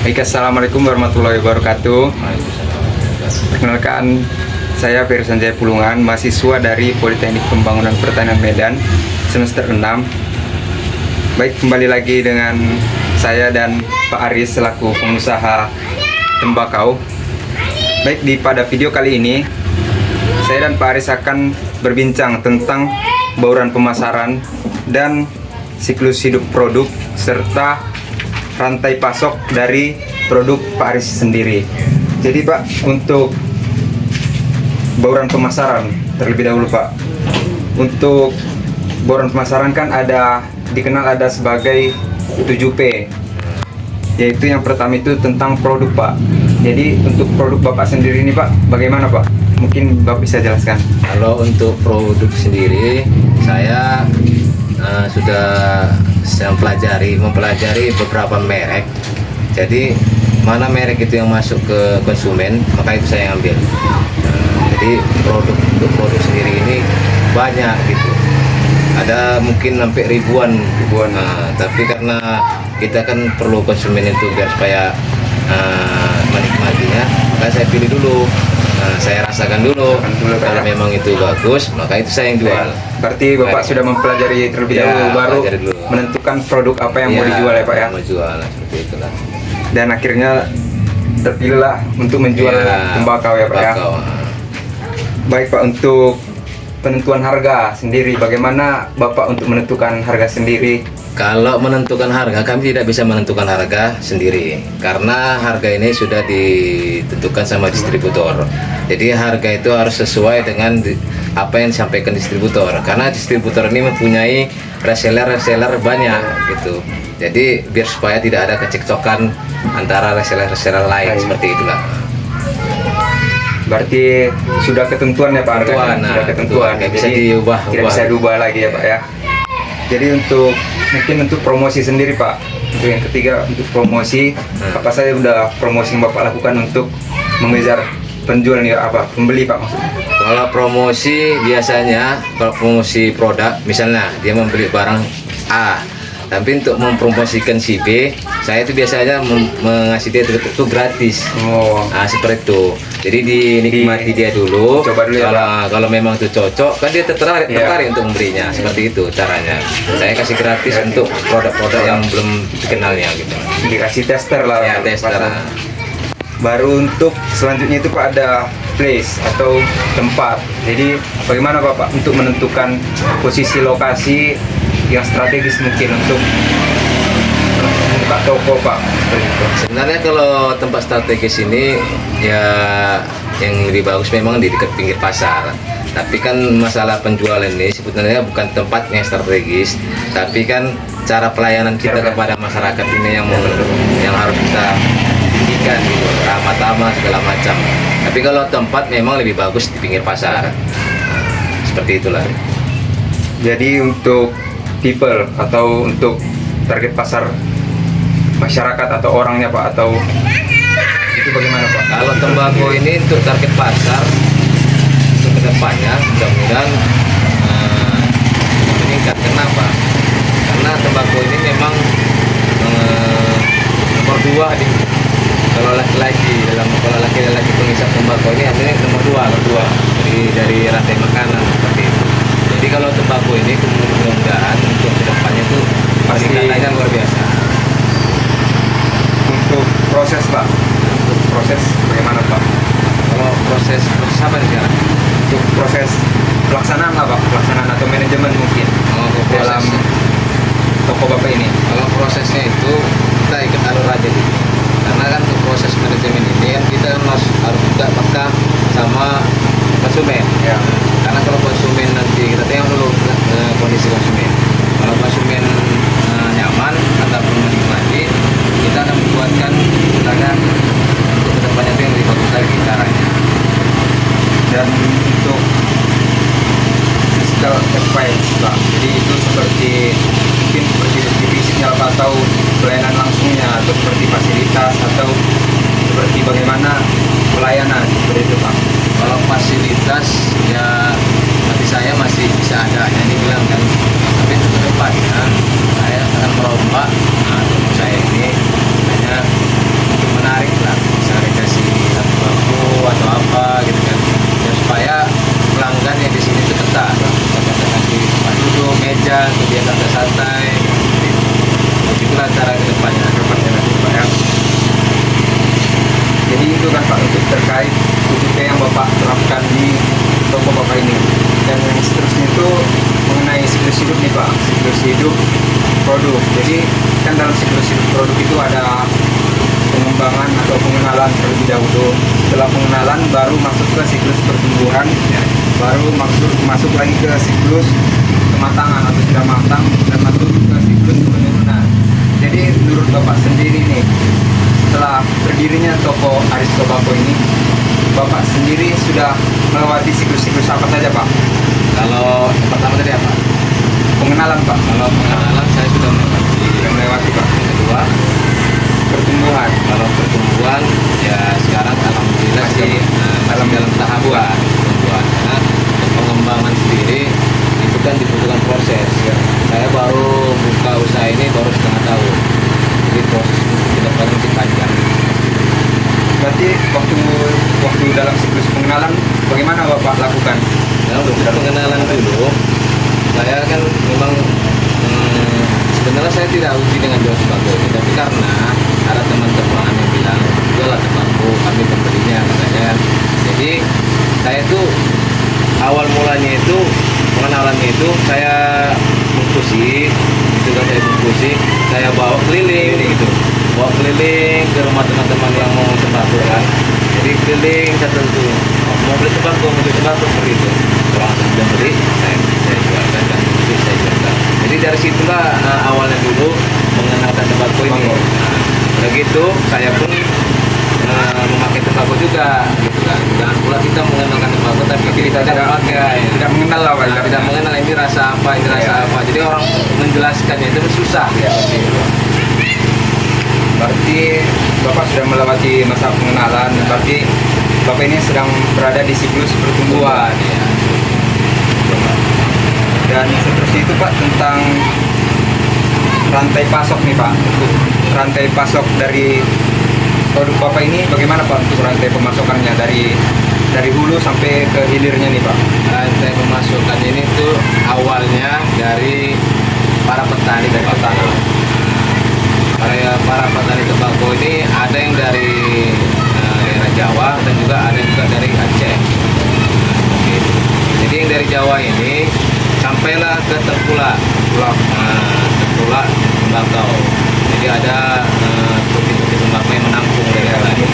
Baik, assalamualaikum warahmatullahi wabarakatuh. Perkenalkan, saya Ferry Sanjaya Pulungan, mahasiswa dari Politeknik Pembangunan Pertanian Medan, semester 6. Baik, kembali lagi dengan saya dan Pak Aris selaku pengusaha tembakau. Baik, pada video kali ini, saya dan Pak Aris akan berbincang tentang bauran pemasaran dan siklus hidup produk serta rantai pasok dari produk Pak Aris sendiri. Jadi Pak, untuk bauran pemasaran terlebih dahulu Pak. Untuk bauran pemasaran kan dikenal ada sebagai 7P. Yaitu yang pertama itu tentang produk Pak. Jadi untuk produk Bapak sendiri ini Pak, bagaimana Pak? Mungkin Bapak bisa jelaskan. Kalau untuk produk sendiri, saya sudah mempelajari beberapa merek. Jadi mana merek itu yang masuk ke konsumen, maka itu saya ambil. Jadi untuk produk sendiri ini banyak gitu. Ada mungkin sampai ribuan. Tapi karena kita kan perlu konsumen itu biar supaya menikmatinya, maka saya pilih dulu. Saya rasakan dulu kalau memang itu bagus, maka itu saya yang jual. Berarti Bapak sudah mempelajari terlebih dahulu, baru menentukan produk apa yang mau dijual ya Pak ya? Mau jual, seperti itulah. Dan akhirnya terpilihlah untuk menjual tembakau ya Pak ya? Baik Pak, untuk penentuan harga sendiri, bagaimana Bapak untuk menentukan harga sendiri? Kalau menentukan harga, kami tidak bisa menentukan harga sendiri karena harga ini sudah ditentukan sama distributor. Jadi harga itu harus sesuai dengan apa yang disampaikan distributor, karena distributor ini mempunyai reseller banyak gitu. Jadi biar supaya tidak ada kecekcokan antara reseller lain, seperti itulah. Berarti sudah ketentuan ya Pak? Sudah ketentuan, jadi bisa diubah. Tidak bisa diubah lagi ya Pak ya? Jadi mungkin untuk promosi sendiri Pak, untuk yang ketiga untuk promosi, apa saja udah promosi yang Bapak lakukan untuk mengejar penjualan ya pembeli Pak maksudnya? Kalau promosi biasanya, kalau promosi produk, misalnya dia membeli barang A, tapi untuk mempromosikan si B, saya itu biasanya mengasih dia itu gratis. Nah, seperti itu. Jadi dinikmati dia dulu. Coba dulu ya, kalau memang itu cocok, kan dia tertarik untuk membelinya. Seperti itu caranya. Saya kasih gratis untuk produk-produk yang belum dikenalnya gitu. Dikasih tester lah. Ya, tester. Baru untuk selanjutnya itu Pak ada place atau tempat. Jadi bagaimana Bapak untuk menentukan posisi lokasi yang strategis mungkin untuk membuka toko Pak? Sebenarnya kalau tempat strategis ini ya yang lebih bagus memang di dekat pinggir pasar. Tapi kan masalah penjualan ini sebenarnya bukan tempat yang strategis, tapi kan cara pelayanan kita kepada masyarakat ini yang harus kita tinggikan gitu, ramah-tamah segala macam. Tapi kalau tempat memang lebih bagus di pinggir pasar. Seperti itulah. Jadi untuk people atau untuk target pasar masyarakat atau orangnya Pak, atau itu bagaimana Pak? Kalau tembakau ini untuk target pasar untuk kedepannya mudah-mudahan meningkat. Kenapa? Karena tembakau ini memang nomor 2 kalau laki-laki penghisap tembakau ini artinya nomor 2 dari rantai makanan seperti itu. Jadi kalau tembakau ini mudah-mudahan untuk kedepannya itu peningkatannya luar biasa. Untuk proses Pak, untuk proses bagaimana Pak? Kalau proses apa nih sekarang? Untuk proses pelaksanaan lah Pak, pelaksanaan atau manajemen mungkin dalam toko Bapak ini. Kalau prosesnya itu kita ikut alur aja gitu. Karena kan untuk proses manajemen ini kan kita harus juga peka sama konsumen. Ya. Karena kalau konsumen nanti kita tengok dulu kondisi konsumen. Kalau konsumen nyaman ataupun menikmati, kita akan membuatkan misalnya untuk kedepannya itu yang lebih bagus lagi caranya. Dan untuk physical advice Pak, jadi itu mungkin seperti fisiknya atau pelayanan langsungnya, atau seperti fasilitas, atau seperti bagaimana pelayanan seperti itu Pak. Kalau fasilitas ya bagi saya masih bisa ada yang dibilang kan, tapi itu ke depannya saya akan merombak toko saya ini hanya Jadi itu kan Pak untuk terkait UPT yang Bapak terapkan di toko Bapak ini. Dan yang seterusnya itu mengenai siklus hidup nih Pak, siklus hidup produk. Jadi kan dalam siklus hidup produk itu ada pengembangan atau pengenalan terlebih dahulu. Setelah pengenalan baru masuk ke siklus pertumbuhan, baru masuk lagi ke siklus kematangan atau sudah matang dan masuk ke siklus penurunan. Jadi menurut Bapak sendiri nih, setelah berdirinya toko Aris Tobacco ini, Bapak sendiri sudah melewati siklus-siklus apa saja Pak? Kalau yang pertama tadi apa? Pengenalan Pak. Kalau pengenalan saya sudah Melewati Pak. yang kedua. Pertumbuhan. Kalau pertumbuhan ya sekarang alhamdulillah sih dalam tahapan pertumbuhan, karena untuk pengembangan sendiri itu kan dibutuhkan proses ya. Saya baru buka usaha ini baru setengah tahun, jadi proses itu tidak berhenti panjang. Berarti waktu dalam siklus pengenalan bagaimana Bapak lakukan? Nah, untuk pengenalan dulu saya kan memang sebenarnya saya tidak uji dengan jual tembakau ini, tapi karena ada teman-teman yang bilang jualah tembakau, kami pembelinya katanya. Jadi saya itu awal mulanya itu pengenalannya itu saya bungkusi, itu kan saya bungkusi, saya bawa keliling gitu, bawa keliling ke rumah teman-teman yang mau tembakau kan. Jadi keliling satu mau beli tembakau seperti itu. Kalau sudah beli saya jualkan dan beli saya jualkan. Jadi dari situlah awalnya dulu mengenalkan tembakau ini. Nah, udah gitu saya pun memakai tembakau juga gitu kan. Jangan pula kita mengenalkan tembakau tapi kita tidak pakai, Tidak mengenal lah Pak. tidak mengenal ini rasa apa, ini rasa apa. Jadi orang menjelaskannya itu susah ya. Berarti Bapak sudah melewati masa pengenalan. Berarti Bapak ini sedang berada di siklus pertumbuhan. Ya. Dan seterusnya itu Pak tentang rantai pasok nih Pak. Untuk rantai pasok dari produk Bapak ini bagaimana Pak untuk rantai pemasokannya dari hulu sampai ke hilirnya nih Pak? Rantai pemasukan ini tuh awalnya dari para petani tembakau. Para petani tembakau ini ada yang dari daerah Jawa dan juga ada juga dari Aceh. Gitu. Jadi yang dari Jawa ini sampailah ke Tengkulak, Tengkulak tembakau. Jadi ada putih-putih tembakau yang menampung dari lain.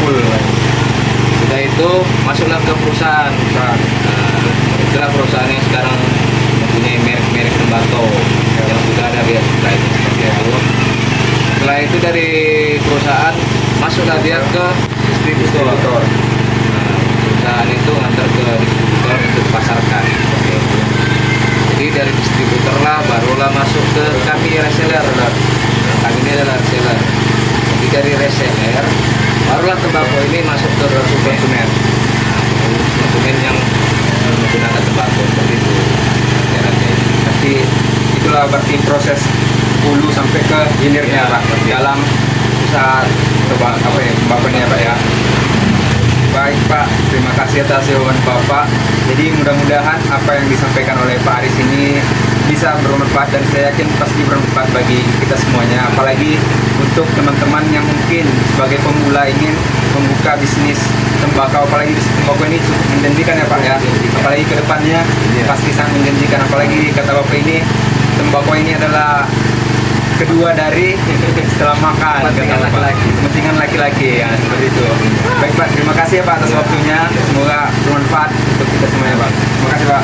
Sudah itu masuklah ke perusahaan. Itulah perusahaan yang sekarang mempunyai merek-merek tembakau yang sudah ada di setelah itu seperti itu. Setelah itu dari perusahaan masuklah dia ke distributor. Perusahaan itu ngantar ke distributor untuk pasarkan. Jadi dari distributor lah barulah masuk ke kami reseller. Kami ini adalah reseller. Jadi dari reseller barulah tembakau ini masuk ke konsumen. Konsumen yang menggunakan tembakau seperti itu. Berarti itulah berarti proses hulu sampai ke hilirnya Pak dalam usaha tembakaunya Pak ya. Baik Pak, terima kasih atas jawaban Bapak. Jadi mudah-mudahan apa yang disampaikan oleh Pak Aris ini bisa bermanfaat dan saya yakin pasti bermanfaat bagi kita semuanya. Apalagi untuk teman-teman yang mungkin sebagai pemula ingin membuka bisnis tembakau, apalagi bisnis tembakau ini cukup menjanjikan ya Pak ya. Apalagi ke depannya pasti sangat menjanjikan. Apalagi kata Bapak ini tembakau ini adalah kedua dari setelah makan kepentingan laki-laki ya seperti itu. Baik Pak, terima kasih ya Pak atas waktunya, semoga bermanfaat untuk kita semuanya Pak. Terima kasih Pak.